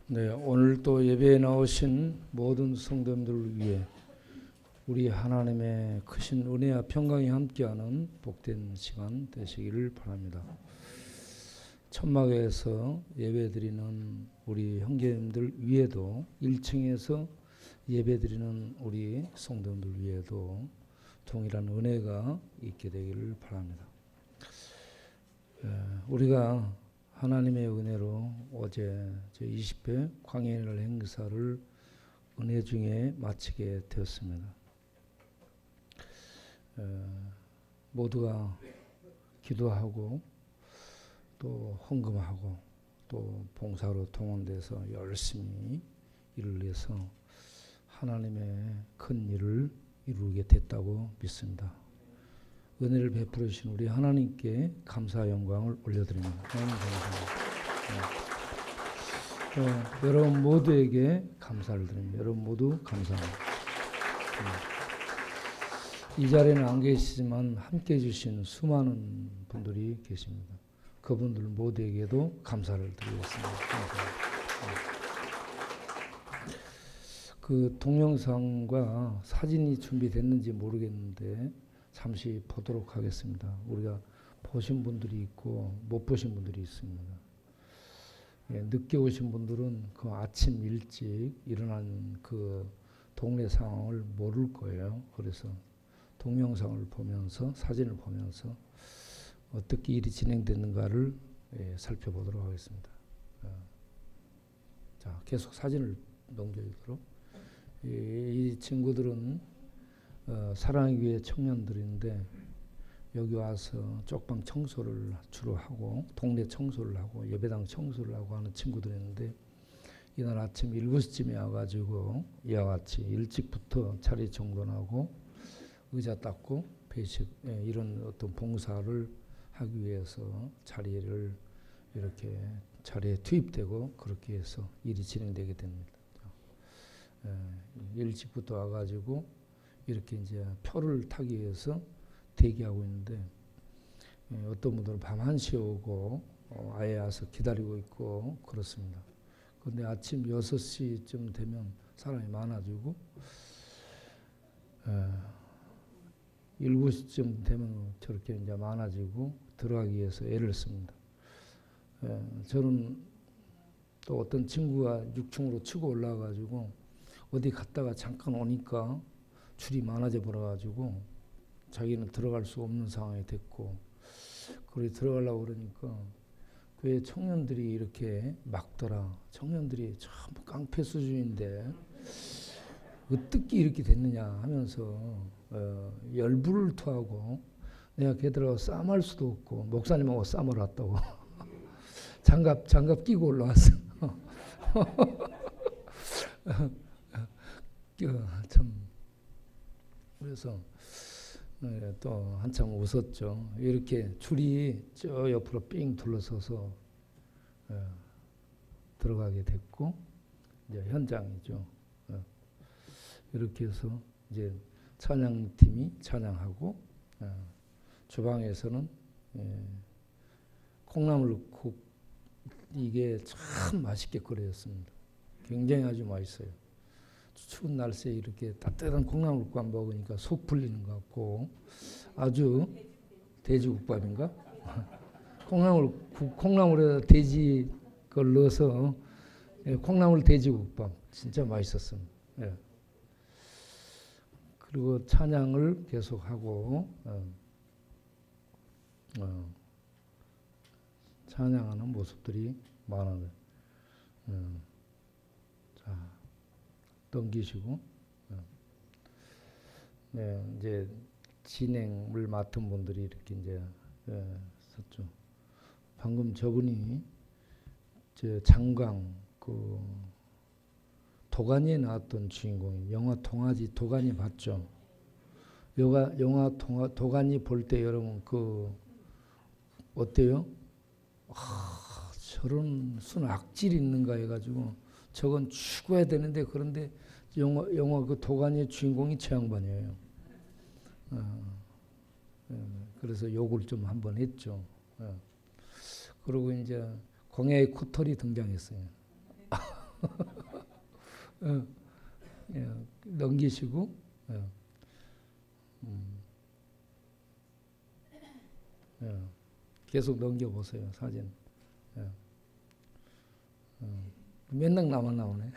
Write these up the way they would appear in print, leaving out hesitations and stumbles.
네, 오늘 또 예배에 나오신 모든 성도님들을 위해 우리 하나님의 크신 은혜와 평강이 함께하는 복된 시간 되시기를 바랍니다. 천막에서 예배드리는 우리 형제님들 위에도 1층에서 예배드리는 우리 성도님들 위에도 동일한 은혜가 있게 되기를 바랍니다. 우리가 하나님의 은혜로 어제 제20회 광야의 행사를 은혜 중에 마치게 되었습니다. 모두가 기도하고 또 헌금하고 또 봉사로 동원돼서 열심히 일을 위해서 하나님의 큰 일을 이루게 됐다고 믿습니다. 은혜를 베풀어 주신 우리 하나님께 감사 영광을 올려드립니다. 하나님 감사합니다. 여러분 모두에게 감사를 드립니다. 여러분 모두 감사합니다. 이 자리에는 안 계시지만 함께 해주신 수많은 분들이 계십니다. 그분들 모두에게도 감사를 드리겠습니다. 그 동영상과 사진이 준비됐는지 모르겠는데 잠시 보도록 하겠습니다. 우리가 보신 분들이 있고 못 보신 분들이 있습니다. 늦게 오신 분들은 그 아침 일찍 일어난 그 동네 상황을 모를 거예요. 그래서 동영상을 보면서 사진을 보면서 어떻게 일이 진행됐는가를 살펴보도록 하겠습니다. 자, 계속 사진을 넘겨주도록. 이 친구들은 사랑의 교회 청년들인데 여기 와서 쪽방 청소를 주로 하고 동네 청소를 하고 예배당 청소를 하고 하는 친구들인데 이날 아침 7시쯤에 와가지고 이와 같이 일찍부터 자리 정돈하고 의자 닦고 배식 이런 어떤 봉사를 하기 위해서 자리를 이렇게 자리에 투입되고 그렇게 해서 일이 진행되게 됩니다. 일찍부터 와가지고 이렇게 이제 표를 타기 위해서 대기하고 있는데 어떤 분들은 밤 1시에 오고 아예 와서 기다리고 있고 그렇습니다. 그런데 아침 6시쯤 되면 사람이 많아지고 7시쯤 되면 저렇게 이제 많아지고 들어가기 위해서 애를 씁니다. 저는 또 어떤 친구가 6층으로 치고 올라가가지고 어디 갔다가 잠깐 오니까 줄이 많아져 버려가지고 자기는 들어갈 수 없는 상황이 됐고 그래 들어가려고 그러니까 교회 청년들이 이렇게 막더라. 청년들이 참 깡패 수준인데 어떻게 이렇게 됐느냐 하면서 열불을 토하고 내가 걔들하고 싸움할 수도 없고 목사님하고 싸움을 왔다고 장갑 끼고 올라왔어. 참 그래서 또 한참 웃었죠. 이렇게 줄이 저 옆으로 삥 둘러서서 들어가게 됐고 이제 현장이죠. 이렇게 해서 이제 찬양팀이 찬양하고 주방에서는 콩나물국 이게 참 맛있게 끓여졌습니다. 굉장히 아주 맛있어요. 추운 날씨에 이렇게 따뜻한 콩나물국밥 먹으니까 속 풀리는 것 같고 아주 돼지국밥인가? 콩나물에다 돼지 걸 넣어서 콩나물 돼지국밥 진짜 맛있었습니다. 그리고 찬양을 계속하고 찬양하는 모습들이 많아요. 자. 넘기시고 이제 진행을 맡은 분들이 이렇게 이제 썼죠. 방금 저분이 장강 그 도가니에 나왔던 주인공이 영화 동아지 도가니 봤죠? 영화 도가니 볼 때 여러분 그 어때요? 저런 순 악질이 있는가 해가지고 저건 죽어야 되는데 그런데 영화 그 도가니의 주인공이 저 양반이에요. 그래서 욕을 좀 한번 했죠. 그리고 이제 광야의 코털이 등장했어요. 예, 넘기시고, 예. 예. 계속 넘겨보세요, 사진. 예. 맨날 나만 나오네.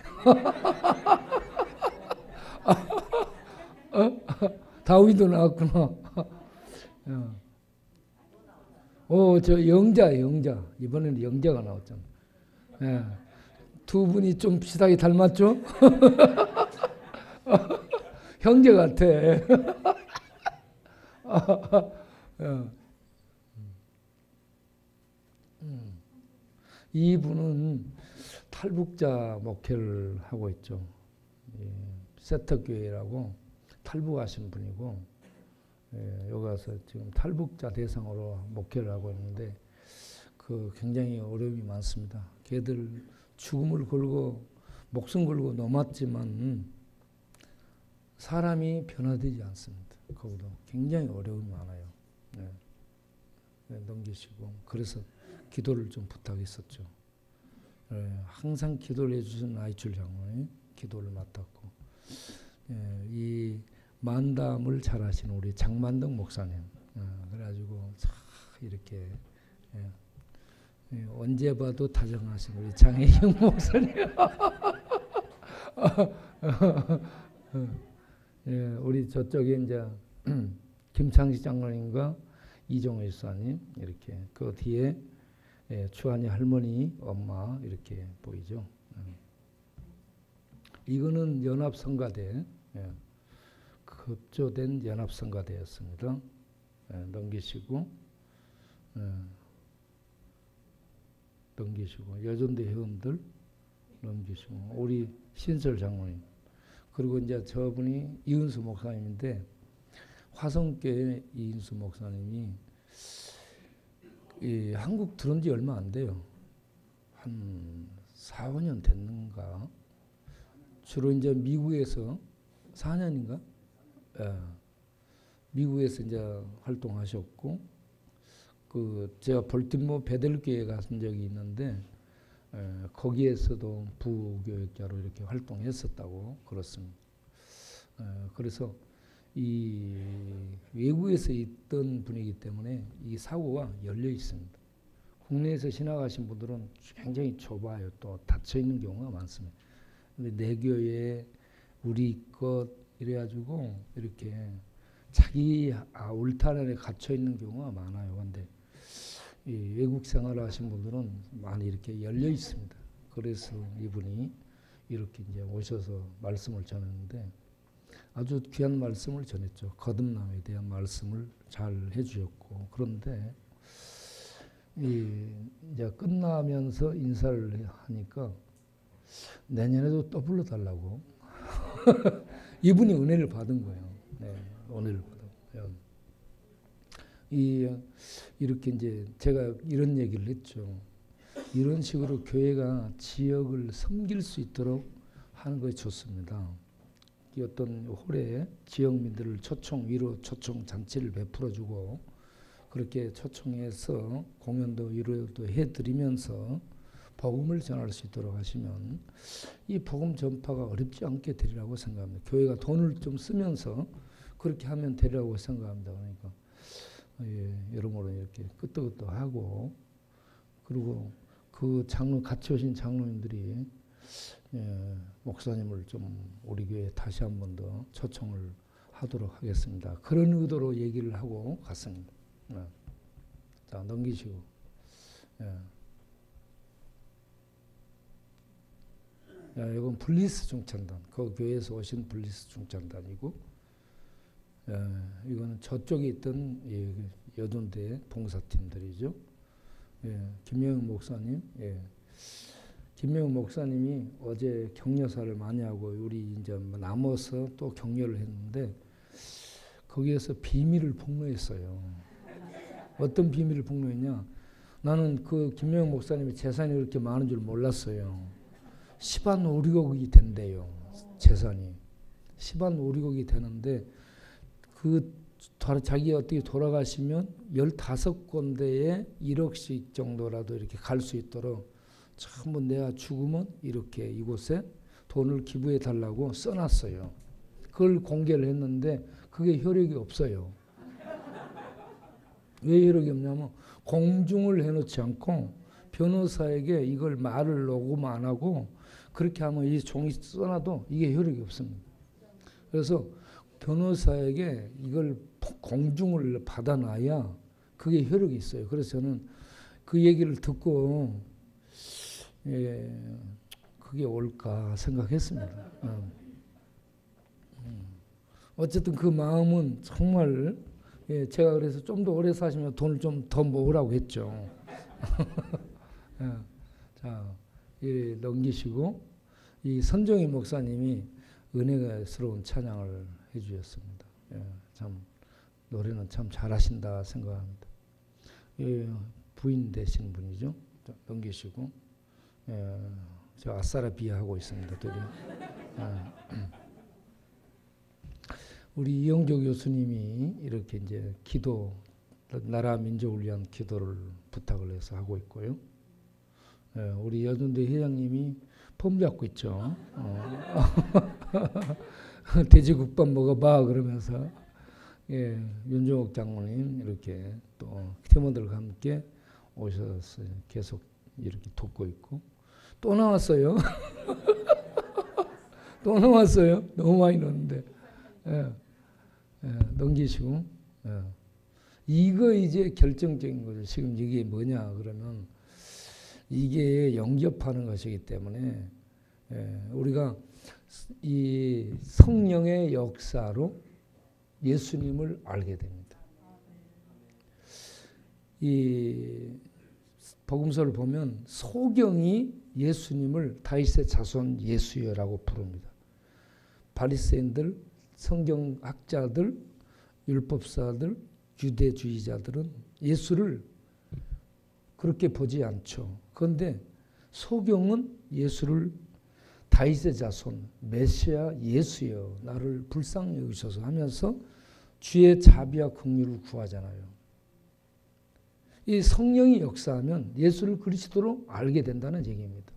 다윗도 나왔구나. 저 영자. 이번에는 영자가 나왔잖아. 예. 두 분이 좀 비슷하게 닮았죠? 형제 같아. 이분은 탈북자 목회를 하고 있죠. 세터교회라고 탈북하신 분이고, 여기 와서 지금 탈북자 대상으로 목회를 하고 있는데, 굉장히 어려움이 많습니다. 걔들 죽음을 걸고 목숨 걸고 넘었지만 사람이 변화되지 않습니다. 거기도 굉장히 어려움이 많아요. 넘기시고, 그래서 기도를 좀 부탁했었죠. 항상 기도를 해주신 나이출 장로님 기도를 맡았고, 이 만담을 잘하시는 우리 장만덕 목사님, 그래가지고 이렇게 언제 봐도 다정하신 우리 장혜경 목사님, 우리 저쪽에 이제 김창식 장로님과 이종호 집사님 이렇게 그 뒤에 추한이 할머니, 엄마 이렇게 보이죠. 이거는 연합성가대, 급조된 연합성가대였습니다. 넘기시고, 여전대 회원들 넘기시고, 우리 신설 장로님, 그리고 이제 저분이 이은수 목사님인데, 화성교회 이은수 목사님이 한국 들어온 지 얼마 안 돼요. 한 4, 5년 됐는가? 주로 이제 미국에서 4년인가? 미국에서 이제 활동하셨고, 제가 볼티모어 베델교회 갔은 적이 있는데, 거기에서도 부교역자로 이렇게 활동했었다고 그렇습니다. 그래서 이 외국에서 있던 분이기 때문에 이 사고가 열려 있습니다. 국내에서 신학하신 분들은 굉장히 좁아요. 또 닫혀 있는 경우가 많습니다. 근데 내 교회 우리 것 이래가지고 이렇게 자기 울타리에 갇혀 있는 경우가 많아요. 근데 이 외국 생활을 하신 분들은 많이 이렇게 열려 있습니다. 그래서 이분이 이렇게 이제 오셔서 말씀을 전했는데 아주 귀한 말씀을 전했죠. 거듭남에 대한 말씀을 잘 해주셨고, 그런데 이제 끝나면서 인사를 하니까 내년에도 또 불러달라고 이분이 은혜를 받은 거예요. 은혜를 받았고요. 이렇게 이제 제가 이런 얘기를 했죠. 이런 식으로 교회가 지역을 섬길 수 있도록 하는 것이 좋습니다. 어떤 홀에 지역민들을 위로 초청 잔치를 베풀어주고 그렇게 초청해서 공연도 위로도 해드리면서 복음을 전할 수 있도록 하시면 이 복음 전파가 어렵지 않게 되리라고 생각합니다. 교회가 돈을 좀 쓰면서 그렇게 하면 되리라고 생각합니다. 그러니까 여러모로 이렇게 끄떡끄떡하고, 그리고 그 같이 오신 장로님들이 목사님을 좀 우리 교회에 다시 한 번 더 초청을 하도록 하겠습니다. 그런 의도로 얘기를 하고 갔습니다. 자, 넘기시고. 이건 블리스 중창단, 그 교회에서 오신 블리스 중창단이고, 이거는 저쪽에 있던 여존대 봉사팀들이죠. 김명훈 목사님, 김명훈 목사님이 어제 격려사를 많이 하고 우리 이제 남아서 또 격려를 했는데 거기에서 비밀을 폭로했어요. 어떤 비밀을 폭로했냐? 나는 그 김명훈 목사님이 재산이 그렇게 많은 줄 몰랐어요. 10한 5억이 된대요. 재산이 10한 5억이 되는데 자기 어떻게 돌아가시면 15군데에 1억씩 정도라도 이렇게 갈 수 있도록 전부 내가 죽으면 이렇게 이곳에 돈을 기부해 달라고 써놨어요. 그걸 공개를 했는데 그게 효력이 없어요. 왜 효력이 없냐면 공중을 해놓지 않고 변호사에게 이걸 말을 녹음 안 하고 그렇게 하면 이 종이 써놔도 이게 효력이 없습니다. 그래서 변호사에게 이걸 공중을 받아놔야 그게 효력이 있어요. 그래서 저는 그 얘기를 듣고 그게 옳까 생각했습니다. 어쨌든 그 마음은 정말 제가 그래서 좀 더 오래 사시면 돈을 좀 더 모으라고 했죠. 자, 넘기시고 이 선종희 목사님이 은혜스러운 찬양을 해주셨습니다. 참 노래는 참 잘하신다 생각합니다. 부인 되신 분이죠. 넘기시고 저 아싸라비아 하고 있습니다. 둘이. 우리 이영조 교수님이 이렇게 이제 기도, 나라 민족을 위한 기도를 부탁을 해서 하고 있고요. 우리 여전대 회장님이 폼 잡고 있죠. 돼지국밥 먹어봐 그러면서 윤종옥 장모님 이렇게 또 팀원들과 함께 오셔서 계속 이렇게 돕고 있고 또 나왔어요. 또 나왔어요. 너무 많이 넣었는데 넘기시고 이거 이제 결정적인 거죠. 지금 이게 뭐냐 그러면 이게 영접하는 것이기 때문에 우리가 이 성령의 역사로 예수님을 알게 됩니다. 이 복음서를 보면 소경이 예수님을 다윗의 자손 예수여라고 부릅니다. 바리새인들, 성경학자들, 율법사들, 유대주의자들은 예수를 그렇게 보지 않죠. 그런데 소경은 예수를 다윗의 자손, 메시아 예수여 나를 불쌍히 여기소서 하면서 주의 자비와 긍휼을 구하잖아요. 이 성령이 역사하면 예수를 그리스도로 알게 된다는 얘기입니다.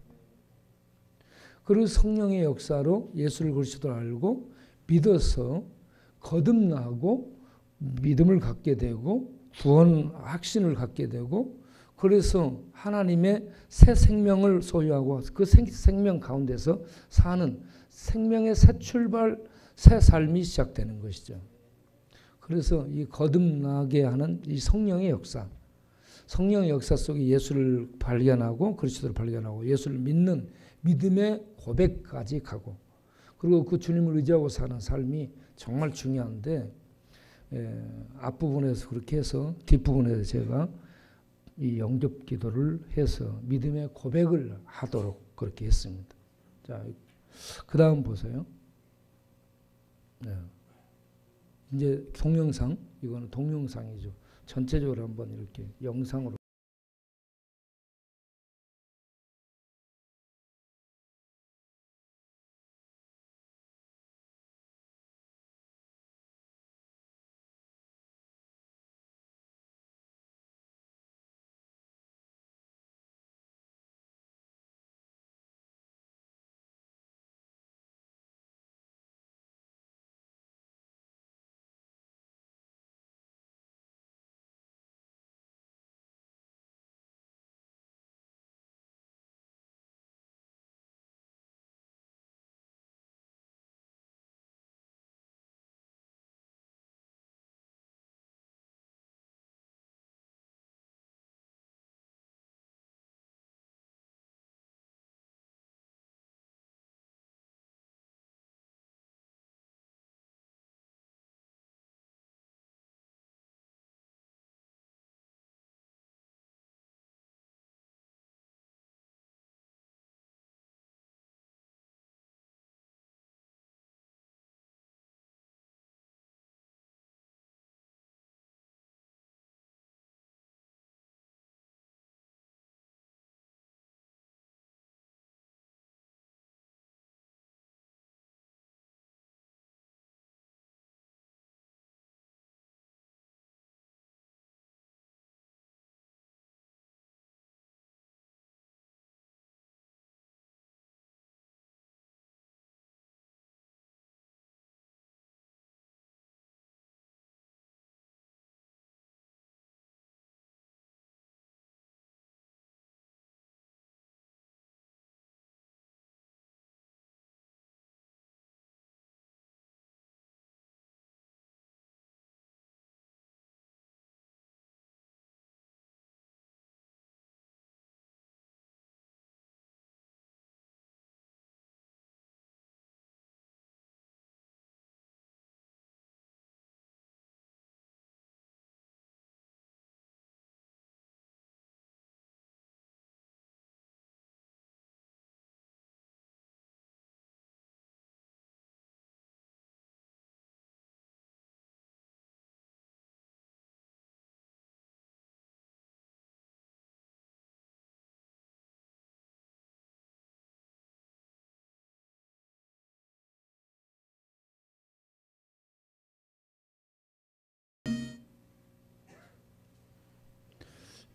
그리고 성령의 역사로 예수를 그리스도로 알고 믿어서 거듭나고 믿음을 갖게 되고 구원 확신을 갖게 되고 그래서 하나님의 새 생명을 소유하고 그 생명 가운데서 사는 생명의 새 출발, 새 삶이 시작되는 것이죠. 그래서 이 거듭나게 하는 이 성령의 역사, 성령의 역사 속에 예수를 발견하고 그리스도를 발견하고 예수를 믿는 믿음의 고백까지 가고 그리고 그 주님을 의지하고 사는 삶이 정말 중요한데 앞부분에서 그렇게 해서 뒷부분에서 제가 이 영접 기도를 해서 믿음의 고백을 하도록 그렇게 했습니다. 자, 그 다음 보세요. 이제 동영상, 이거는 동영상이죠. 전체적으로 한번 이렇게 영상으로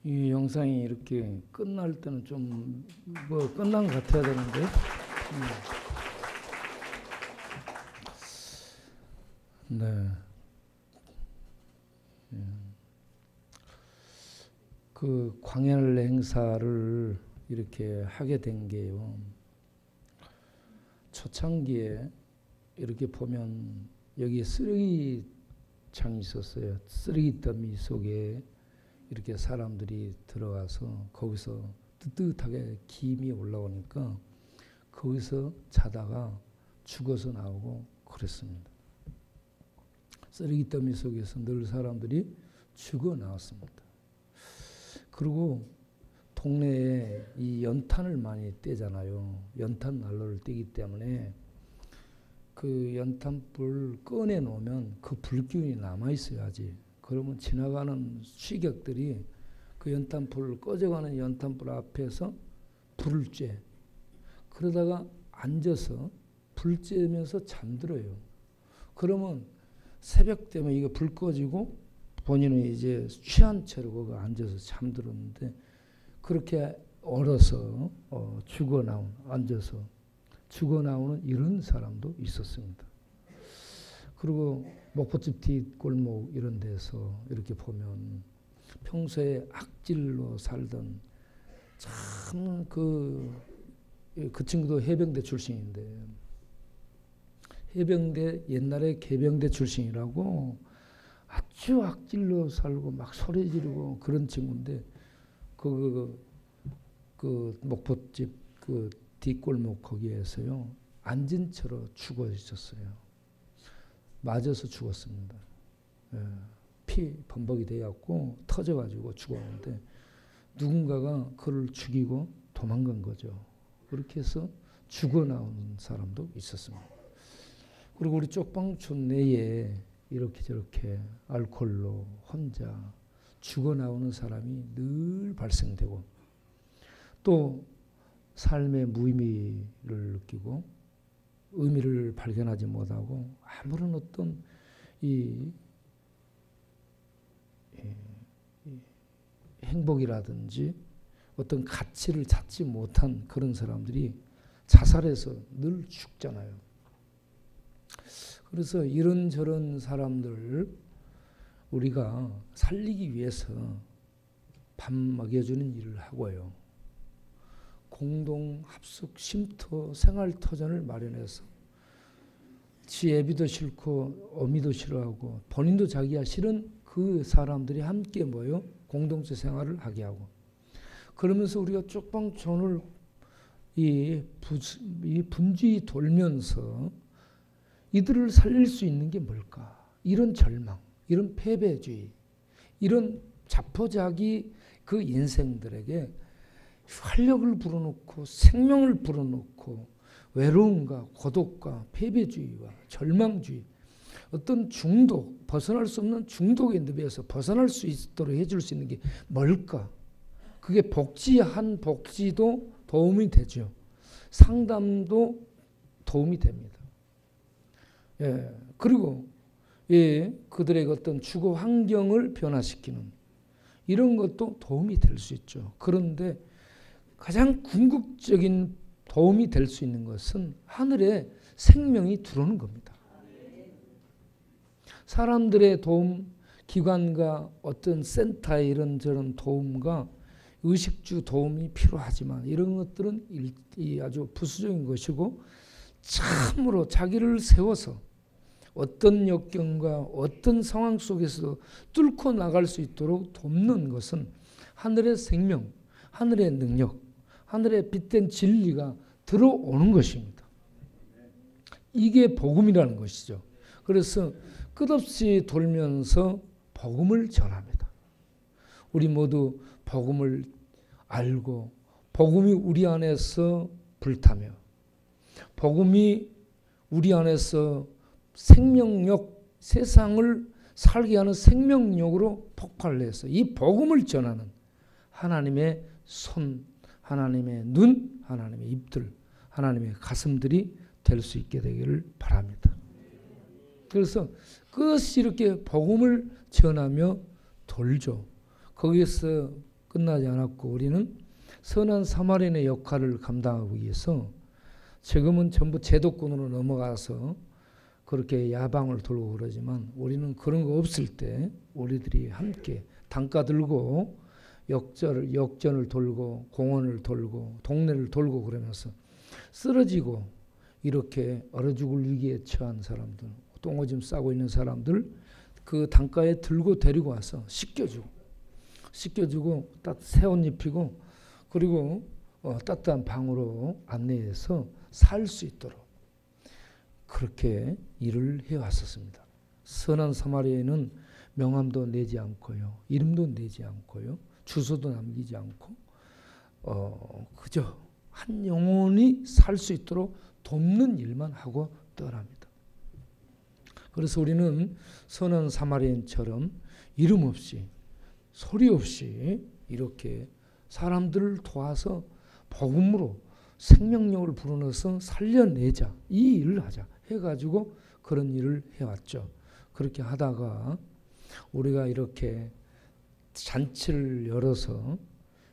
이 영상이 이렇게 끝날 때는 좀 뭐 끝난 것 같아야 되는데. 네. 그 광야를 행사를 이렇게 하게 된 게요. 초창기에 이렇게 보면 여기 쓰레기장이 있었어요. 쓰레기 더미 속에 이렇게 사람들이 들어가서 거기서 뜨뜻하게 김이 올라오니까 거기서 자다가 죽어서 나오고 그랬습니다. 쓰레기 더미 속에서 늘 사람들이 죽어 나왔습니다. 그리고 동네에 이 연탄을 많이 떼잖아요. 연탄 난로를 떼기 때문에 그 연탄불 꺼내 놓으면 그 불기운이 남아 있어야지. 그러면 지나가는 취객들이 그 연탄불 꺼져가는 연탄불 앞에서 불을 쬐. 그러다가 앉아서 불 쬐면서 잠들어요. 그러면 새벽 되면 이거 불 꺼지고 본인은 이제 취한 채로 거기 앉아서 잠들었는데 그렇게 얼어서 죽어 나온 앉아서 죽어 나오는 이런 사람도 있었습니다. 그리고 목포집 뒷골목 이런 데서 이렇게 보면 평소에 악질로 살던 참 그 친구도 해병대 출신인데 해병대 옛날에 개병대 출신이라고 아주 악질로 살고 막 소리 지르고 그런 친구인데 그 목포집 그 뒷골목 거기에서요 앉은 채로 죽어 있었어요. 맞아서 죽었습니다. 예, 피 범벅이 돼갖고 터져가지고 죽었는데 누군가가 그를 죽이고 도망간 거죠. 그렇게 해서 죽어 나오는 사람도 있었습니다. 그리고 우리 쪽방촌 내에 이렇게 저렇게 알코올로 혼자 죽어 나오는 사람이 늘 발생되고 또 삶의 무의미를 느끼고 의미를 발견하지 못하고 아무런 어떤 이 행복이라든지 어떤 가치를 찾지 못한 그런 사람들이 자살해서 늘 죽잖아요. 그래서 이런저런 사람들 우리가 살리기 위해서 밥 먹여주는 일을 하고요. 공동 합숙 쉼터 생활터전을 마련해서 지 애비도 싫고 어미도 싫어하고 본인도 자기가 싫은 그 사람들이 함께 모여 공동체 생활을 하게 하고 그러면서 우리가 쪽방촌을 이 분주히 돌면서 이들을 살릴 수 있는 게 뭘까? 이런 절망, 이런 패배주의, 이런 자포자기 그 인생들에게 활력을 불어넣고 생명을 불어넣고 외로움과 고독과 패배주의와 절망주의 어떤 중독, 벗어날 수 없는 중독의 늪에서 벗어날 수 있도록 해줄 수 있는 게 뭘까? 그게 복지도 도움이 되죠. 상담도 도움이 됩니다. 예, 그리고 그들의 어떤 주거 환경을 변화시키는 이런 것도 도움이 될 수 있죠. 그런데 가장 궁극적인 도움이 될 수 있는 것은 하늘에 생명이 들어오는 겁니다. 사람들의 도움, 기관과 어떤 센터의 이런저런 도움과 의식주 도움이 필요하지만 이런 것들은 아주 부수적인 것이고 참으로 자기를 세워서 어떤 역경과 어떤 상황 속에서도 뚫고 나갈 수 있도록 돕는 것은 하늘의 생명, 하늘의 능력, 하늘의 빛된 진리가 들어오는 것입니다. 이게 복음이라는 것이죠. 그래서 끝없이 돌면서 복음을 전합니다. 우리 모두 복음을 알고 복음이 우리 안에서 불타며 복음이 우리 안에서 생명력, 세상을 살게 하는 생명력으로 폭발해서 이 복음을 전하는 하나님의 손, 하나님의 눈, 하나님의 입들, 하나님의 가슴들이 될 수 있게 되기를 바랍니다. 그래서 끝이 이렇게 복음을 전하며 돌죠. 거기에서 끝나지 않았고 우리는 선한 사마리아인의 역할을 감당하기 위해서 지금은 전부 제도권으로 넘어가서 그렇게 야방을 돌고 그러지만 우리는 그런 거 없을 때 우리들이 함께 단가 들고 역전을 돌고 공원을 돌고 동네를 돌고 그러면서 쓰러지고 이렇게 얼어 죽을 위기에 처한 사람들, 똥오줌 싸고 있는 사람들 그 단가에 들고 데리고 와서 씻겨주고 새 옷 입히고 그리고 따뜻한 방으로 안내해서 살 수 있도록 그렇게 일을 해왔었습니다. 선한 사마리아인은 명함도 내지 않고요. 이름도 내지 않고요. 주소도 남기지 않고 그저 한 영혼이 살 수 있도록 돕는 일만 하고 떠납니다. 그래서 우리는 선한 사마리아인처럼 이름 없이 소리 없이 이렇게 사람들을 도와서 복음으로 생명력을 불어넣어서 살려내자 이 일을 하자 해가지고 그런 일을 해왔죠. 그렇게 하다가 우리가 이렇게 잔치를 열어서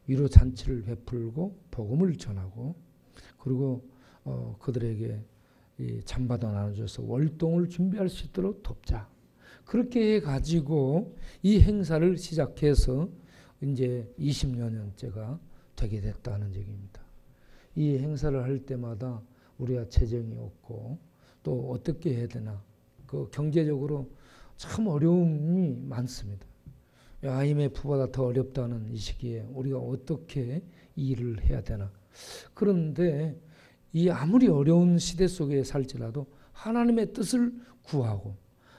위로 잔치를 베풀고 복음을 전하고 그리고 그들에게 이 잠바도 나눠줘서 월동을 준비할 수 있도록 돕자. 그렇게 해가지고 이 행사를 시작해서 이제 20여 년째가 되게 됐다는 얘기입니다. 이 행사를 할 때마다 우리가 재정이 없고 또 어떻게 해야 되나 그 경제적으로 참 어려움이 많습니다. IMF보다 더 어렵다는 이 시기에 우리가 어떻게 이 일을 해야 되나. 그런데 이 아무리 어려운 시대 속에 살지라도 하나님의 뜻을 구하고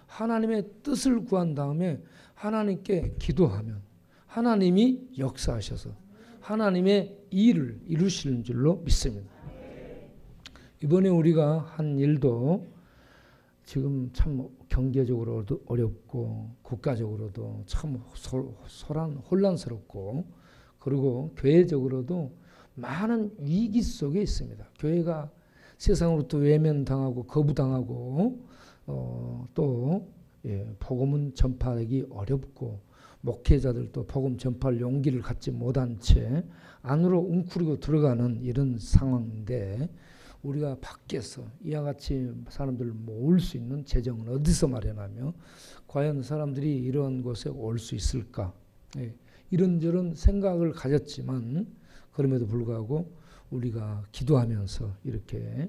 하나님의 뜻을 구한 다음에 하나님께 기도하면 하나님이 역사하셔서 하나님의 일을 이루시는 줄로 믿습니다. 이번에 우리가 한 일도 지금 참 경제적으로도 어렵고 국가적으로도 참 혼란스럽고 그리고 교회적으로도 많은 위기 속에 있습니다. 교회가 세상으로부터 외면당하고 거부당하고 또 복음은 전파하기 어렵고 목회자들도 복음 전파할 용기를 갖지 못한 채 안으로 웅크리고 들어가는 이런 상황인데 우리가 밖에서 이와 같이 사람들을 모을 수 있는 재정은 어디서 마련하며 과연 사람들이 이런 곳에 올 수 있을까? 이런저런 생각을 가졌지만 그럼에도 불구하고 우리가 기도하면서 이렇게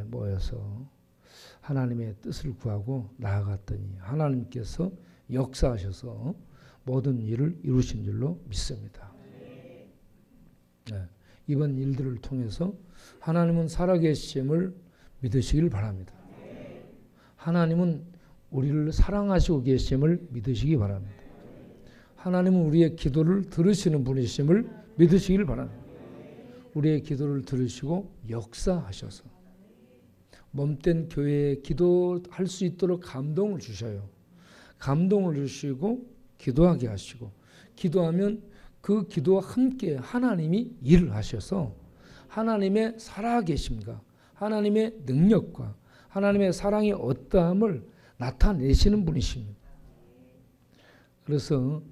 모여서 하나님의 뜻을 구하고 나아갔더니 하나님께서 역사하셔서 모든 일을 이루신 줄로 믿습니다. 이번 일들을 통해서 하나님은 살아계심을 믿으시길 바랍니다. 하나님은 우리를 사랑하시고 계심을 믿으시기 바랍니다. 하나님은 우리의 기도를 들으시는 분이심을 믿으시길 바랍니다. 우리의 기도를 들으시고 역사하셔서 몸된 교회에 기도할 수 있도록 감동을 주셔요. 감동을 주시고 기도하게 하시고 기도하면 그 기도와 함께 하나님이 일을 하셔서 하나님의 살아계심과 하나님의 능력과 하나님의 사랑의 어떠함을 나타내시는 분이십니다. 그래서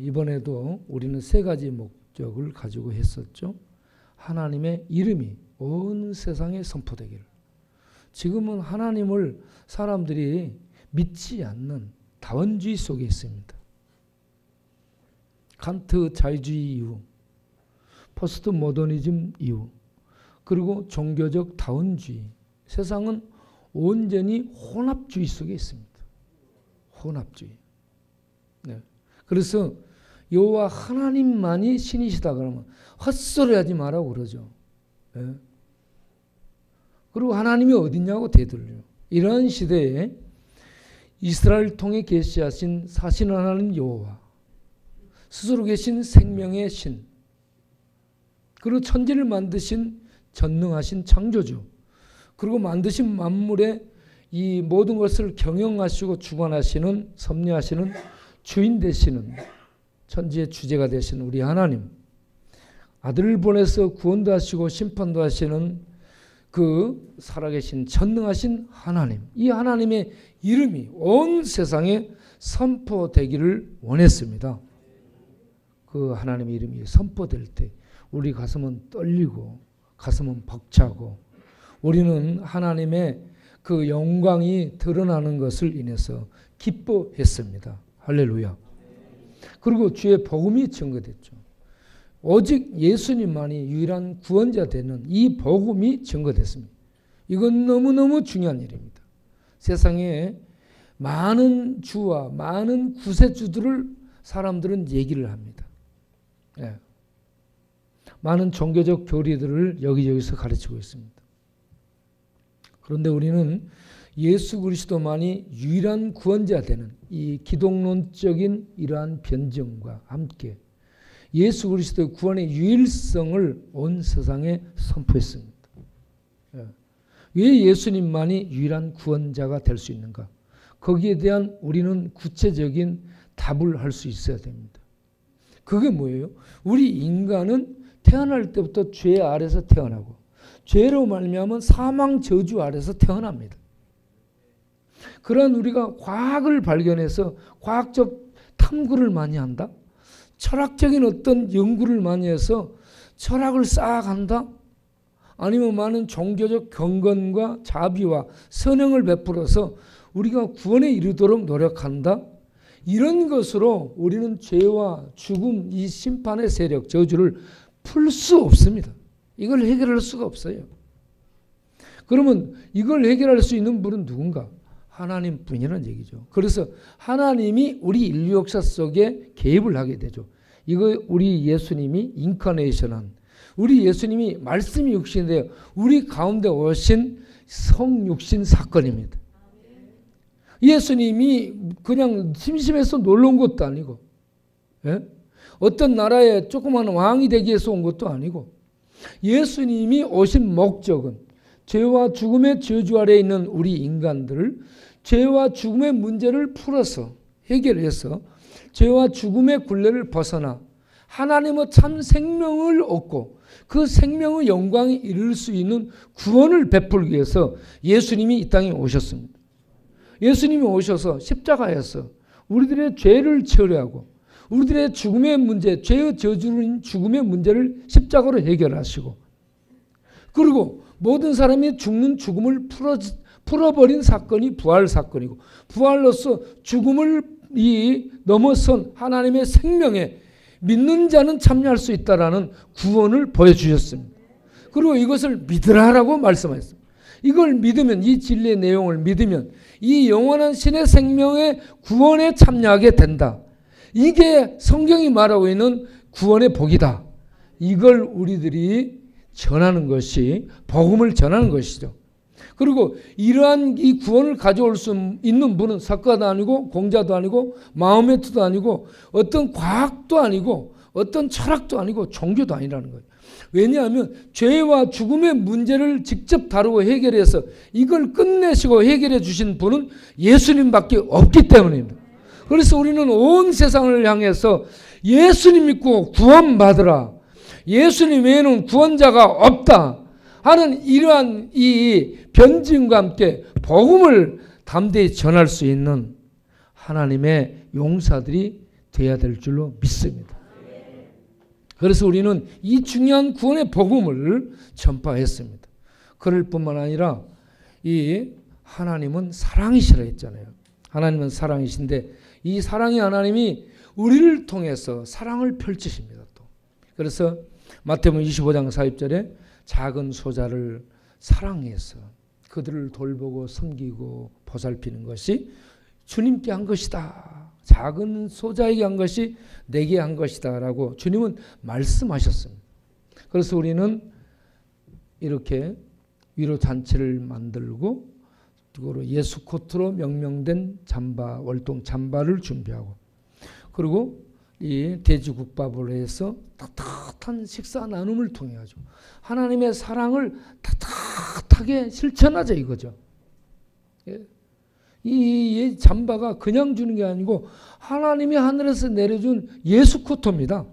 이번에도 우리는 세 가지 목적을 가지고 했었죠. 하나님의 이름이 온 세상에 선포되기를. 지금은 하나님을 사람들이 믿지 않는 다원주의 속에 있습니다. 칸트 자유주의 이후, 포스트 모더니즘 이후, 그리고 종교적 다원주의. 세상은 온전히 혼합주의 속에 있습니다. 혼합주의. 그래서 여호와 하나님만이 신이시다 그러면 헛소리 하지 말라고 그러죠. 그리고 하나님이 어딨냐고 대들려요. 이런 시대에 이스라엘을 통해 계시하신 사신 하나님 여호와, 스스로 계신 생명의 신, 그리고 천지를 만드신 전능하신 창조주, 그리고 만드신 만물의 이 모든 것을 경영하시고 주관하시는 섭리하시는 주인 되시는 천지의 주제가 되시는 우리 하나님, 아들을 보내서 구원도 하시고 심판도 하시는 그 살아계신 전능하신 하나님, 이 하나님의 이름이 온 세상에 선포되기를 원했습니다. 그 하나님의 이름이 선포될 때 우리 가슴은 떨리고 가슴은 벅차고 우리는 하나님의 그 영광이 드러나는 것을 인해서 기뻐했습니다. 할렐루야. 그리고 주의 복음이 증거됐죠. 오직 예수님만이 유일한 구원자 되는 이 복음이 증거됐습니다. 이건 너무너무 중요한 일입니다. 세상에 많은 주와 많은 구세주들을 사람들은 얘기를 합니다. 네. 많은 종교적 교리들을 여기저기서 가르치고 있습니다. 그런데 우리는 예수 그리스도만이 유일한 구원자 되는 이 기독론적인 이러한 변증과 함께 예수 그리스도의 구원의 유일성을 온 세상에 선포했습니다. 왜 예수님만이 유일한 구원자가 될 수 있는가? 거기에 대한 우리는 구체적인 답을 할 수 있어야 됩니다. 그게 뭐예요? 우리 인간은 태어날 때부터 죄 아래서 태어나고 죄로 말미암은 사망 저주 아래서 태어납니다. 그런 우리가 과학을 발견해서 과학적 탐구를 많이 한다. 철학적인 어떤 연구를 많이 해서 철학을 쌓아간다. 아니면 많은 종교적 경건과 자비와 선행을 베풀어서 우리가 구원에 이르도록 노력한다. 이런 것으로 우리는 죄와 죽음, 이 심판의 세력, 저주를 풀 수 없습니다. 이걸 해결할 수가 없어요. 그러면 이걸 해결할 수 있는 분은 누군가? 하나님 뿐이라는 얘기죠. 그래서 하나님이 우리 인류 역사 속에 개입을 하게 되죠. 이거 우리 예수님이 인카네이션한, 우리 예수님이 말씀이 육신되어 우리 가운데 오신 성육신 사건입니다. 예수님이 그냥 심심해서 놀러 온 것도 아니고, 예? 어떤 나라의 조그만 왕이 되기 위해서 온 것도 아니고, 예수님이 오신 목적은 죄와 죽음의 저주 아래에 있는 우리 인간들을 죄와 죽음의 문제를 풀어서 해결해서 죄와 죽음의 굴레를 벗어나 하나님의 참 생명을 얻고 그 생명의 영광에 이를 수 있는 구원을 베풀기 위해서 예수님이 이 땅에 오셨습니다. 예수님이 오셔서 십자가에서 우리들의 죄를 처리하고 우리들의 죽음의 문제, 죄의 저주인 죽음의 문제를 십자가로 해결하시고, 그리고 모든 사람이 죽는 죽음을 풀어버린 사건이 부활 사건이고, 부활로서 죽음을 넘어선 하나님의 생명에 믿는 자는 참여할 수 있다라는 구원을 보여주셨습니다. 그리고 이것을 믿으라라고 말씀하셨습니다. 이걸 믿으면, 이 진리의 내용을 믿으면 이 영원한 신의 생명의 구원에 참여하게 된다. 이게 성경이 말하고 있는 구원의 복이다. 이걸 우리들이 전하는 것이 복음을 전하는 것이죠. 그리고 이러한 이 구원을 가져올 수 있는 분은 석가도 아니고 공자도 아니고 마호메트도 아니고 어떤 과학도 아니고 어떤 철학도 아니고 종교도 아니라는 거예요. 왜냐하면 죄와 죽음의 문제를 직접 다루고 해결해서 이걸 끝내시고 해결해 주신 분은 예수님밖에 없기 때문입니다. 그래서 우리는 온 세상을 향해서 예수님 믿고 구원받으라, 예수님 외에는 구원자가 없다 하는 이러한 이 변증과 함께 복음을 담대히 전할 수 있는 하나님의 용사들이 되어야 될 줄로 믿습니다. 그래서 우리는 이 중요한 구원의 복음을 전파했습니다. 그럴 뿐만 아니라 이 하나님은 사랑이시라 했잖아요. 하나님은 사랑이신데 이 사랑의 하나님이 우리를 통해서 사랑을 펼치십니다. 또. 그래서 마태복음 25장 40절에 작은 소자를 사랑해서 그들을 돌보고 섬기고 보살피는 것이 주님께 한 것이다. 작은 소자에게 한 것이 내게 한 것이다 라고 주님은 말씀하셨습니다. 그래서 우리는 이렇게 위로잔치를 만들고 그리고 예수코트로 명명된 잠바, 월동 잠바를 준비하고, 그리고 이 돼지국밥을 해서 따뜻한 식사 나눔을 통해 가지고 하나님의 사랑을 따뜻하게 실천하자 이거죠. 이 잠바가 그냥 주는 게 아니고 하나님이 하늘에서 내려준 예수코트입니다.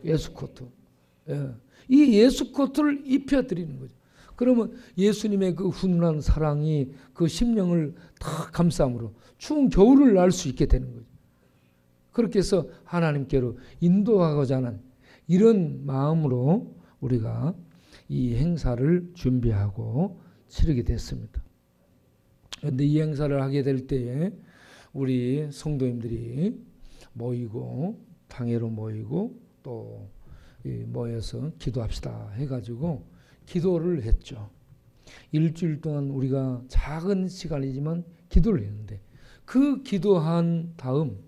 예수코트. 이 예수코트를 입혀드리는 거죠. 그러면 예수님의 그 훈훈한 사랑이 그 심령을 다 감싸므로 추운 겨울을 날 수 있게 되는 거죠. 그렇게 해서 하나님께로 인도하고자 하는 이런 마음으로 우리가 이 행사를 준비하고 치르게 됐습니다. 그런데 이 행사를 하게 될 때에 우리 성도님들이 모이고 당회로 모이고 또 모여서 기도합시다 해가지고 기도를 했죠. 일주일 동안 우리가 작은 시간이지만 기도를 했는데 그 기도한 다음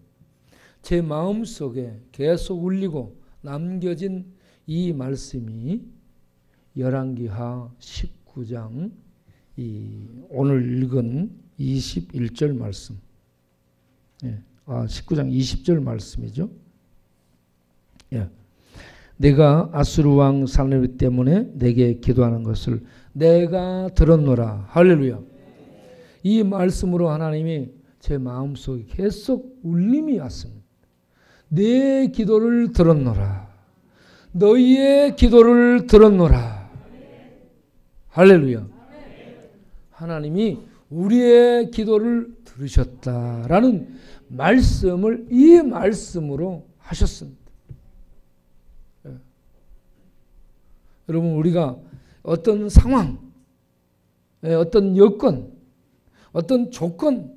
제 마음속에 계속 울리고 남겨진 이 말씀이 열왕기하 19장 오늘 읽은 21절 말씀, 19장 20절 말씀이죠. 내가 아수르 왕 산헤립 때문에 내게 기도하는 것을 내가 들었노라. 할렐루야. 이 말씀으로 하나님이 제 마음속에 계속 울림이 왔습니다. 내 기도를 들었노라. 너희의 기도를 들었노라. 할렐루야. 하나님이 우리의 기도를 들으셨다라는 말씀을 이 말씀으로 하셨습니다. 여러분, 우리가 어떤 상황, 어떤 여건, 어떤 조건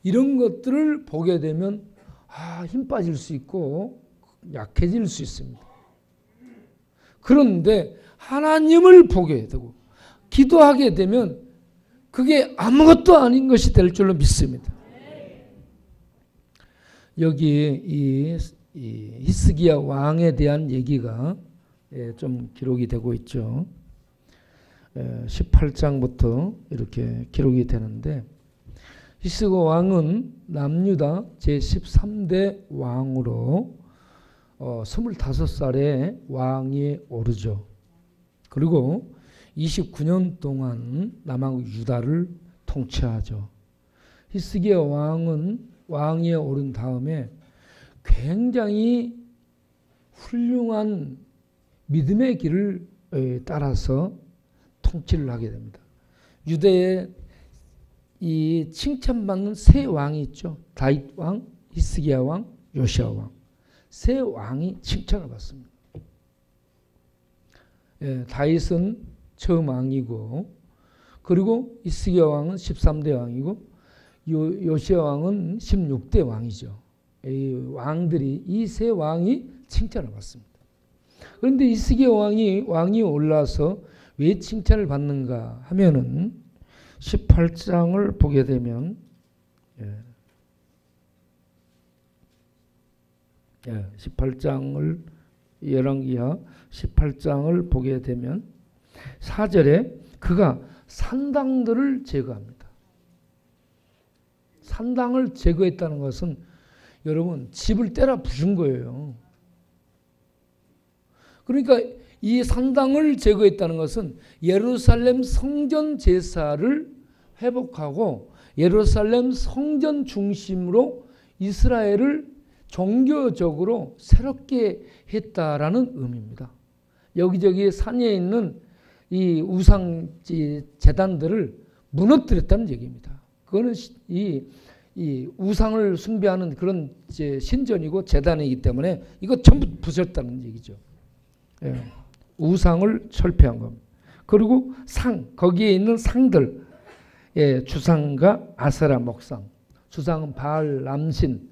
이런 것들을 보게 되면 힘 빠질 수 있고 약해질 수 있습니다. 그런데 하나님을 보게 되고 기도하게 되면 그게 아무것도 아닌 것이 될 줄로 믿습니다. 여기 이 히스기야 왕에 대한 얘기가 좀 기록이 되고 있죠. 18장부터 이렇게 기록이 되는데 히스기야 왕은 남유다 제13대 왕으로 25살에 왕위에 오르죠. 그리고 29년 동안 남왕국 유다를 통치하죠. 히스기야 왕은 왕위에 오른 다음에 굉장히 훌륭한 믿음의 길을 따라서 통치를 하게 됩니다. 유대에 이 칭찬받는 세 왕이 있죠. 다윗 왕, 히스기야 왕, 요시야 왕. 세 왕이 칭찬을 받습니다. 다윗은 처음 왕이고, 그리고 히스기야 왕은 13대 왕이고, 요시야 왕은 16대 왕이죠. 이 왕들이, 이 세 왕이 칭찬을 받습니다. 그런데 히스기야 왕이 올라서 왜 칭찬을 받는가 하면은 18장을 보게 되면 18장을 열왕기하 18장을 보게 되면 4절에 그가 산당들을 제거합니다. 산당을 제거했다는 것은 여러분 집을 때려 부순 거예요. 그러니까 이 산당을 제거했다는 것은 예루살렘 성전 제사를 회복하고 예루살렘 성전 중심으로 이스라엘을 종교적으로 새롭게 했다라는 의미입니다. 여기저기 산에 있는 이 우상 제단들을 무너뜨렸다는 얘기입니다. 그거는 이 우상을 숭배하는 그런 신전이고 제단이기 때문에 이거 전부 부쉈다는 얘기죠. 우상을 철폐한 겁니다. 그리고 거기에 있는 상들, 주상과 아세라 목상, 주상은 바알 남신,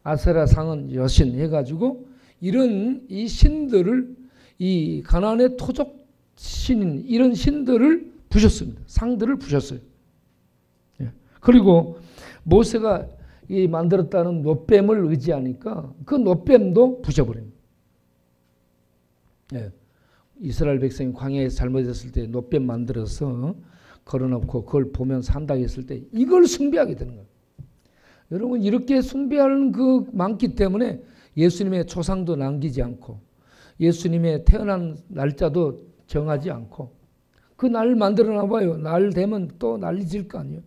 아세라 상은 여신 해가지고 이런 이 신들을 이 가나안의 토족 신인 이런 신들을 부셨습니다. 상들을 부셨어요. 그리고 모세가 이 만들었다는 놋뱀을 의지하니까 그 놋뱀도 부셔버립니다. 이스라엘 백성이 광야에서 잘못했을 때 놋뱀 만들어서 걸어놓고 그걸 보면 산다고 했을 때 이걸 숭배하게 되는 거예요. 여러분 이렇게 숭배하는 그 많기 때문에 예수님의 초상도 남기지 않고 예수님의 태어난 날짜도 정하지 않고 그 날 만들어 놔봐요. 날 되면 또 난리 질 거 아니에요.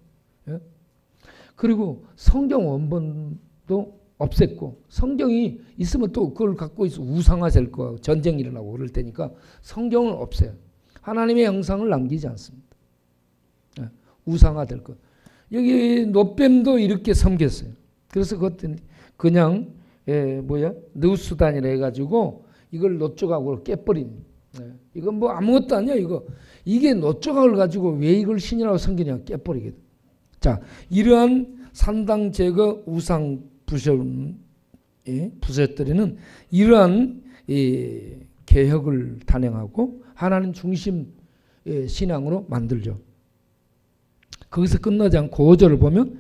그리고 성경 원본도 없앴고 성경이 있으면 또 그걸 갖고 있어 우상화될 거고 전쟁이 일어나고 그럴 테니까 성경을 없애요. 하나님의 형상을 남기지 않습니다. 우상화될 것. 여기 놋뱀도 이렇게 섬겼어요. 그래서 그것은 그냥 느우수단이라 해가지고 이걸 놋조각으로 깨버린. 이건 뭐 아무것도 아니야 이거. 이게 놋조각을 가지고 왜 이걸 신이라고 섬기냐 깨버리게. 자, 이러한 산당 제거 우상 부set들이는 이러한 개혁을 단행하고 하나님 중심 신앙으로 만들죠. 거기서 끝나지 않고 5절을 보면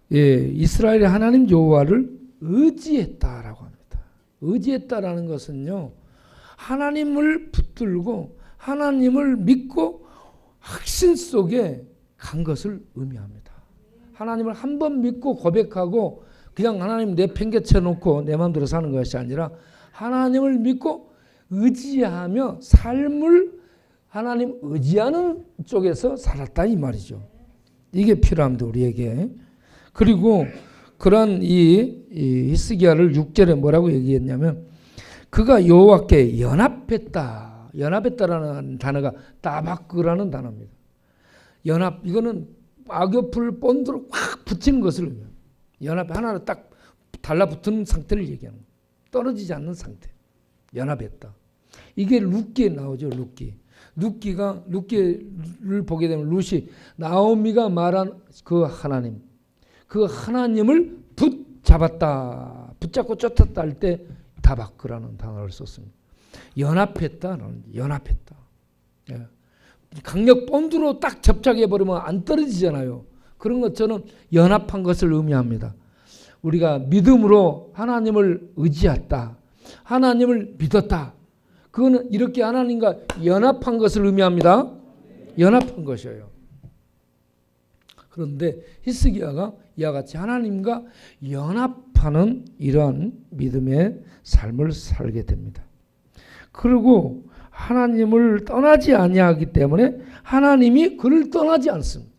이스라엘이 하나님 여호와를 의지했다라고 합니다. 의지했다라는 것은요, 하나님을 붙들고 하나님을 믿고 확신 속에 간 것을 의미합니다. 하나님을 한 번 믿고 고백하고 그냥 하나님 내팽개쳐 놓고 내 마음대로 사는 것이 아니라 하나님을 믿고 의지하며 삶을 하나님 의지하는 쪽에서 살았다 이 말이죠. 이게 필요합니다 우리에게. 그리고 그런 이 히스기야를 6절에 뭐라고 얘기했냐면 그가 여호와께 연합했다. 연합했다라는 단어가 따바크라는 단어입니다. 연합, 이거는 악엽을 본드로 확 붙이는 것을 의미합니다. 연합 하나로 딱 달라붙은 상태를 얘기하는 거예요. 떨어지지 않는 상태. 연합했다. 이게 룻기에 나오죠. 룻기를 보게 되면 룻이 나오미가 말한 그 하나님, 그 하나님을 붙잡았다, 붙잡고 쫓았다 할 때 다바크라는 단어를 썼습니다. 연합했다라는, 연합했다. 강력 본드로 딱 접착해버리면 안 떨어지잖아요. 그런 것처럼 연합한 것을 의미합니다. 우리가 믿음으로 하나님을 의지했다, 하나님을 믿었다. 그거는 이렇게 하나님과 연합한 것을 의미합니다. 연합한 것이에요. 그런데 히스기야가 이와 같이 하나님과 연합하는 이러한 믿음의 삶을 살게 됩니다. 그리고 하나님을 떠나지 아니하기 때문에 하나님이 그를 떠나지 않습니다.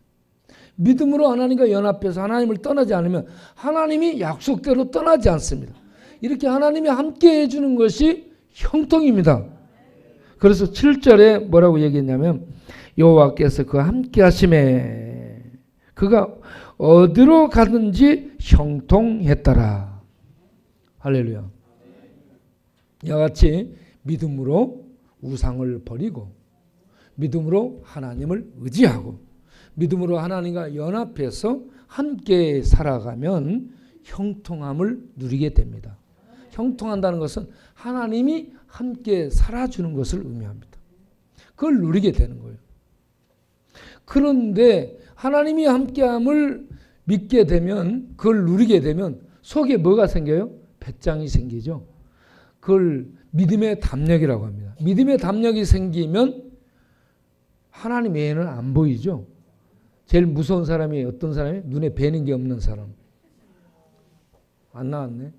믿음으로 하나님과 연합해서 하나님을 떠나지 않으면 하나님이 약속대로 떠나지 않습니다. 이렇게 하나님이 함께 해주는 것이 형통입니다. 그래서 7절에 뭐라고 얘기했냐면 여호와께서 그와 함께 하심에 그가 어디로 가든지 형통했더라. 할렐루야. 이와 같이 믿음으로 우상을 버리고 믿음으로 하나님을 의지하고 믿음으로 하나님과 연합해서 함께 살아가면 형통함을 누리게 됩니다. 형통한다는 것은 하나님이 함께 살아주는 것을 의미합니다. 그걸 누리게 되는 거예요. 그런데 하나님이 함께함을 믿게 되면, 그걸 누리게 되면 속에 뭐가 생겨요? 배짱이 생기죠. 그걸 믿음의 담력이라고 합니다. 믿음의 담력이 생기면 하나님 외에는 안 보이죠. 제일 무서운 사람이 어떤 사람이? 눈에 뵈는 게 없는 사람. 안 나왔네.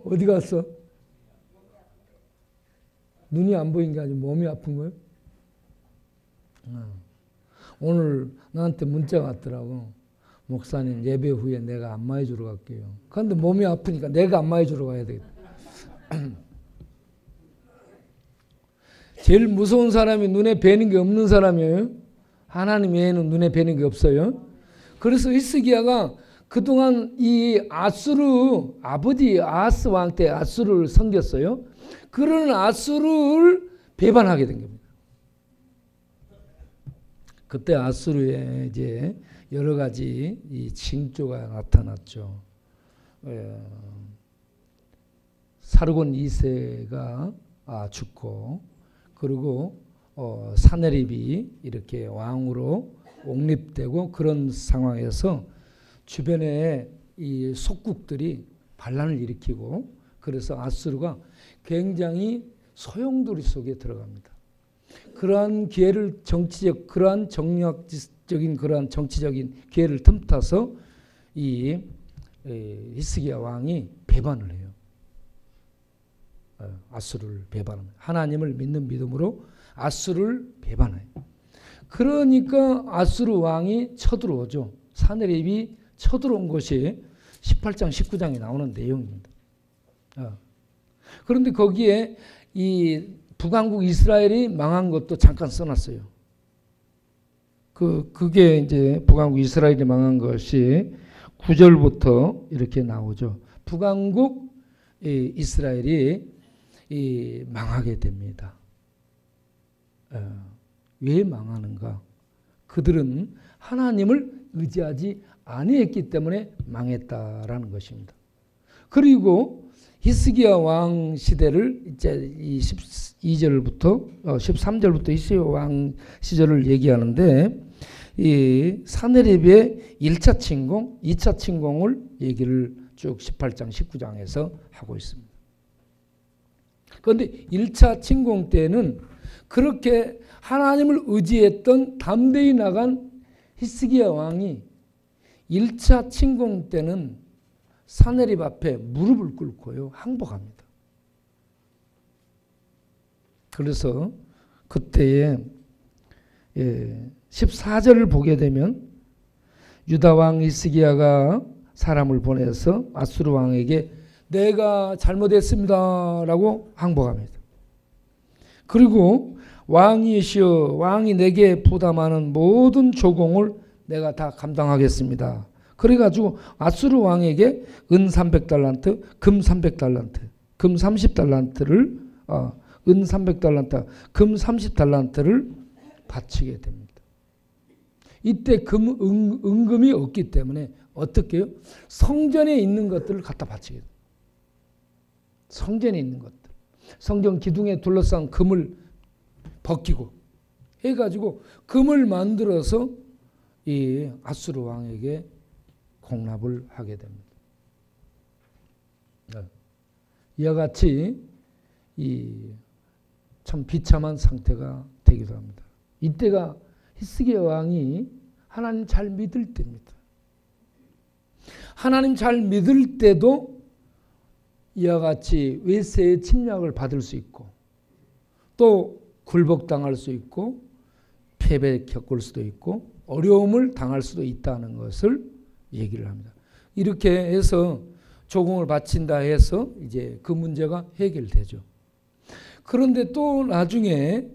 어디 갔어? 눈이 안 보인 게 아니고 몸이 아픈 거예요? 오늘 나한테 문자가 왔더라고. 목사님 예배 후에 내가 안마해 주러 갈게요. 그런데 몸이 아프니까 내가 안마해 주러 가야 되겠다. 제일 무서운 사람이 눈에 뵈는 게 없는 사람이에요. 하나님 외에는 눈에 뵈는 게 없어요. 그래서 히스기야가 그동안 이 아수르, 아버지 아하스 왕 때 아수르를 섬겼어요. 그런 아수르를 배반하게 된 겁니다. 그때 아수르에 이제 여러 가지 이 징조가 나타났죠. 사르곤 2세가 죽고, 그리고 사네립이 이렇게 왕으로 옹립되고, 그런 상황에서 주변에 이 속국들이 반란을 일으키고, 그래서 아수르가 굉장히 소용돌이 속에 들어갑니다. 그러한 기회를 그러한 정략적인 그러한 정치적인 기회를 틈타서 이 히스기야 왕이 배반을 해요. 아수르를 배반합니다. 하나님을 믿는 믿음으로 아수르를 배반해요. 그러니까 아수르 왕이 쳐들어오죠. 사네립이 쳐들어온 것이 18장, 19장에 나오는 내용입니다. 그런데 거기에 이 북왕국 이스라엘이 망한 것도 잠깐 써놨어요. 그게 이제 북왕국 이스라엘이 망한 것이 9절부터 이렇게 나오죠. 북왕국 이스라엘이 망하게 됩니다. 왜 망하는가? 그들은 하나님을 의지하지 아니했기 때문에 망했다라는 것입니다. 그리고 히스기야 왕 시대를 이제 이 12절부터 13절부터 히스기야 왕 시절을 얘기하는데 이 사네립의 1차 침공, 2차 침공을 얘기를 쭉 18장, 19장에서 하고 있습니다. 그런데 1차 침공 때는 그렇게 하나님을 의지했던 담대히 나간 히스기야 왕이 1차 침공 때는 사네립 앞에 무릎을 꿇고요 항복합니다. 그래서 그때에 14절을 보게 되면 유다 왕 히스기야가 사람을 보내서 아수르 왕에게 내가 잘못했습니다 라고 항복합니다. 그리고 왕이시여 왕이 내게 부담하는 모든 조공을 내가 다 감당하겠습니다. 그래가지고 아수르 왕에게 은 300달란트, 금 300달란트, 금 30달란트를 은 300달란트, 금 30달란트를 바치게 됩니다. 이때 은금이 없기 때문에 어떻게 해요? 성전에 있는 것들을 갖다 바치게 돼요. 성전에 있는 것들. 성전 기둥에 둘러싼 금을 벗기고 해가지고 금을 만들어서 이 아수르 왕에게 공납을 하게 됩니다. 이와 같이 이 참 비참한 상태가 되기도 합니다. 이때가 히스기야 왕이 하나님 잘 믿을 때입니다. 하나님 잘 믿을 때도 이와 같이 외세의 침략을 받을 수 있고 또 굴복당할 수 있고 패배 겪을 수도 있고 어려움을 당할 수도 있다는 것을 얘기를 합니다. 이렇게 해서 조공을 바친다 해서 이제 그 문제가 해결되죠. 그런데 또 나중에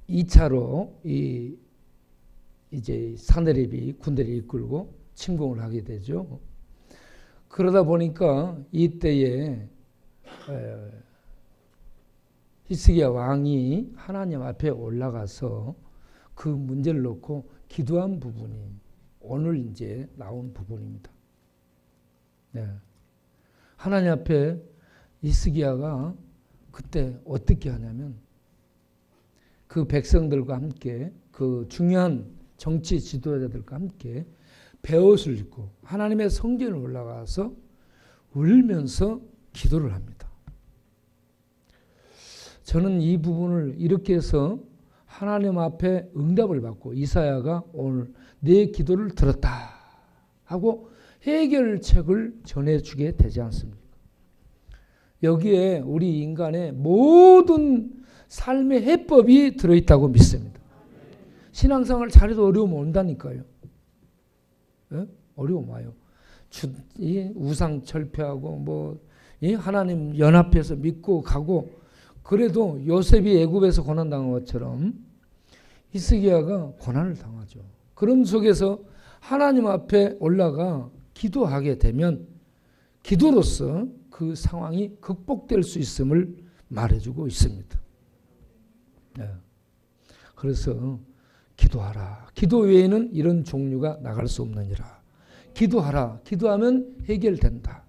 2차로 이제 사네립이 군대를 이끌고 침공을 하게 되죠. 그러다 보니까 이때에 히스기야 왕이 하나님 앞에 올라가서 그 문제를 놓고 기도한 부분이 오늘 이제 나온 부분입니다. 네. 하나님 앞에 히스기야가 그때 어떻게 하냐면 그 백성들과 함께 그 중요한 정치 지도자들과 함께 베옷을 입고 하나님의 성전에 올라가서 울면서 기도를 합니다. 저는 이 부분을 이렇게 해서 하나님 앞에 응답을 받고 이사야가 오늘 내 기도를 들었다 하고 해결책을 전해주게 되지 않습니까? 여기에 우리 인간의 모든 삶의 해법이 들어있다고 믿습니다. 신앙생활 잘해도 어려움 온다니까요. 네? 어려움 와요. 우상 철폐하고 하나님 연합해서 믿고 가고 그래도 요셉이 애굽에서 고난당한 것처럼 히스기야가 고난을 당하죠. 그런 속에서 하나님 앞에 올라가 기도하게 되면 기도로서 그 상황이 극복될 수 있음을 말해주고 있습니다. 네. 그래서 기도하라. 기도 외에는 이런 종류가 나갈 수 없느니라. 기도하라. 기도하면 해결된다.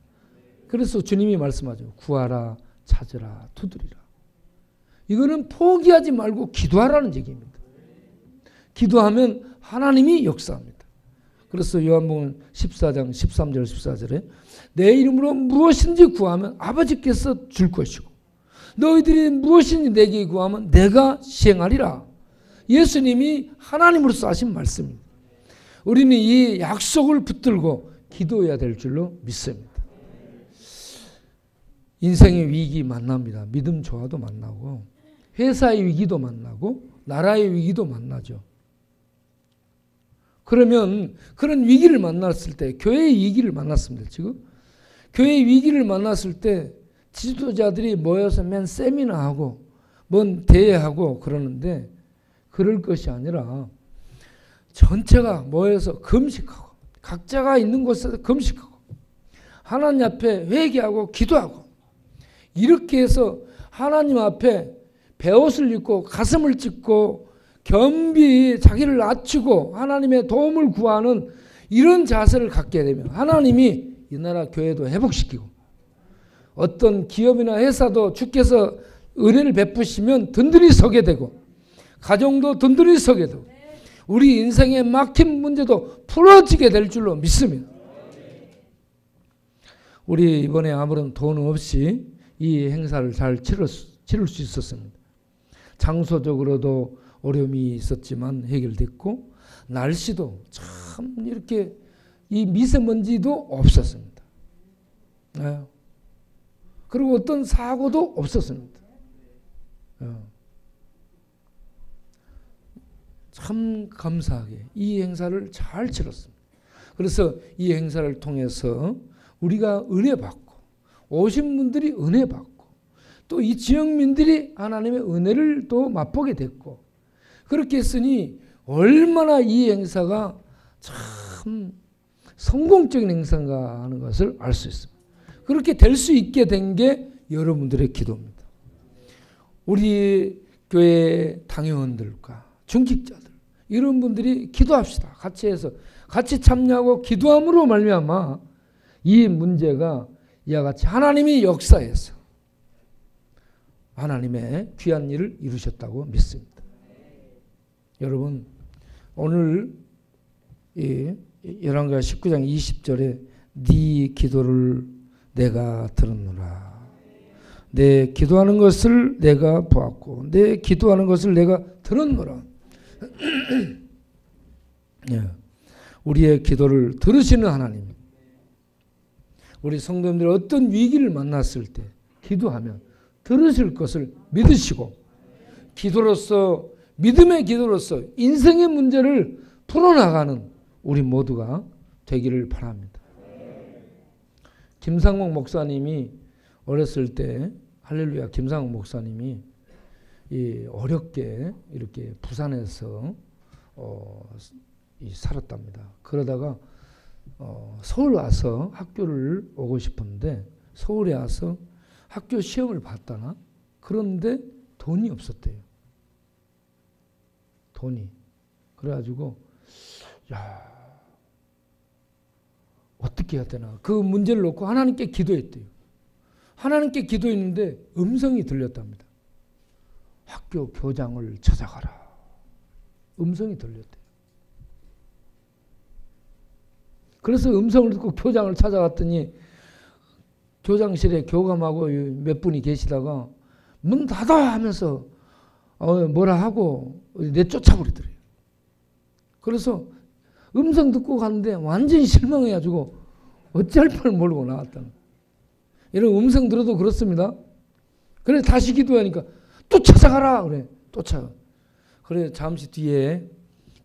그래서 주님이 말씀하죠. 구하라, 찾으라, 두드리라. 이거는 포기하지 말고 기도하라는 얘기입니다. 기도하면 하나님이 역사합니다. 그래서 요한복음 14장 13절 14절에 내 이름으로 무엇인지 구하면 아버지께서 줄 것이고 너희들이 무엇인지 내게 구하면 내가 시행하리라. 예수님이 하나님으로서 하신 말씀입니다. 우리는 이 약속을 붙들고 기도해야 될 줄로 믿습니다. 인생의 위기 만납니다. 믿음 저하도 만나고 회사의 위기도 만나고 나라의 위기도 만나죠. 그러면 그런 위기를 만났을 때 교회의 위기를 만났습니다. 지금 교회의 위기를 만났을 때 지도자들이 모여서 맨 세미나하고 뭔 대회하고 그러는데 그럴 것이 아니라 전체가 모여서 금식하고 각자가 있는 곳에서 금식하고 하나님 앞에 회개하고 기도하고 이렇게 해서 하나님 앞에 베옷을 입고 가슴을 찢고 겸비 자기를 낮추고 하나님의 도움을 구하는 이런 자세를 갖게 되면 하나님이 이 나라 교회도 회복시키고 어떤 기업이나 회사도 주께서 은혜를 베푸시면 든든히 서게 되고 가정도 든든히 서게 되고 우리 인생의 막힌 문제도 풀어지게 될 줄로 믿습니다. 우리 이번에 아무런 돈 없이 이 행사를 잘 치를 수 있었습니다. 장소적으로도 어려움이 있었지만 해결됐고 날씨도 참 이렇게 이 미세먼지도 없었습니다. 네. 그리고 어떤 사고도 없었습니다. 참 감사하게 이 행사를 잘 치렀습니다. 그래서 이 행사를 통해서 우리가 은혜 받고 오신 분들이 은혜 받고 또 이 지역민들이 하나님의 은혜를 또 맛보게 됐고 그렇게 했으니 얼마나 이 행사가 참 성공적인 행사인가 하는 것을 알 수 있습니다. 그렇게 될 수 있게 된 게 여러분들의 기도입니다. 우리 교회 당회원들과 중직자들 이런 분들이 기도합시다. 같이 해서 같이 참여하고 기도함으로 말미암아 이 문제가 이와 같이 하나님이 역사해서 하나님의 귀한 일을 이루셨다고 믿습니다. 여러분 오늘 이 열왕기하 19장 20절에 네 기도를 내가 들었노라. 내 기도하는 것을 내가 보았고 내 기도하는 것을 내가 들었노라. 우리의 기도를 들으시는 하나님. 우리 성도님들이 어떤 위기를 만났을 때 기도하면 들으실 것을 믿으시고 기도로서 믿음의 기도로서 인생의 문제를 풀어나가는 우리 모두가 되기를 바랍니다. 김상목 목사님이 어렸을 때 할렐루야 김상목 목사님이 어렵게 이렇게 부산에서 살았답니다. 그러다가 서울 와서 학교를 오고 싶었는데 서울에 와서 학교 시험을 봤다나 그런데 돈이 없었대요. 돈이. 그래가지고 야 어떻게 해야 되나 그 문제를 놓고 하나님께 기도했대요. 하나님께 기도했는데 음성이 들렸답니다. 학교 교장을 찾아가라. 음성이 들렸대요. 그래서 음성을 듣고 교장을 찾아갔더니 교장실에 교감하고 몇 분이 계시다가 문 닫아 하면서 뭐라 하고 내쫓아버리더래요. 그래서 음성 듣고 갔는데 완전히 실망해가지고 어찌할 뻔을 모르고 나왔다. 이런 음성 들어도 그렇습니다. 그래 다시 기도하니까 또 찾아가라 그래. 또 찾아. 그래 잠시 뒤에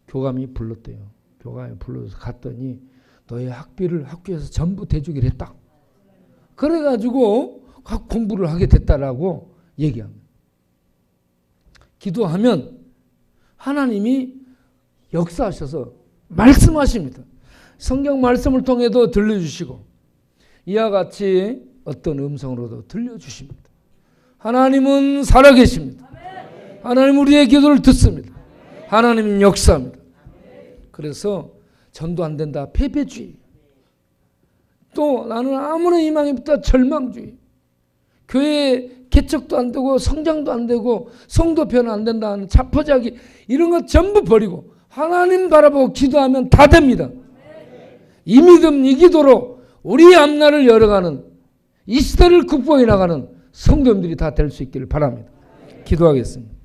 교감이 불렀대요. 교감이 불러서 갔더니 너의 학비를 학교에서 전부 대주기로 했다. 그래가지고 공부를 하게 됐다라고 얘기합니다. 기도하면 하나님이 역사하셔서 말씀하십니다. 성경 말씀을 통해도 들려주시고 이와 같이 어떤 음성으로도 들려주십니다. 하나님은 살아계십니다. 하나님 우리의 기도를 듣습니다. 하나님은 역사합니다. 그래서 전도 안 된다. 패배주의. 또 나는 아무런 희망이 없다. 절망주의. 교회 개척도 안 되고 성장도 안 되고 성도 변화 안 된다는 자포자기 이런 것 전부 버리고 하나님 바라보고 기도하면 다 됩니다. 이 믿음 이 기도로 우리 앞날을 열어가는 이 시대를 극복해 나가는 성도님들이 다 될 수 있기를 바랍니다. 기도하겠습니다.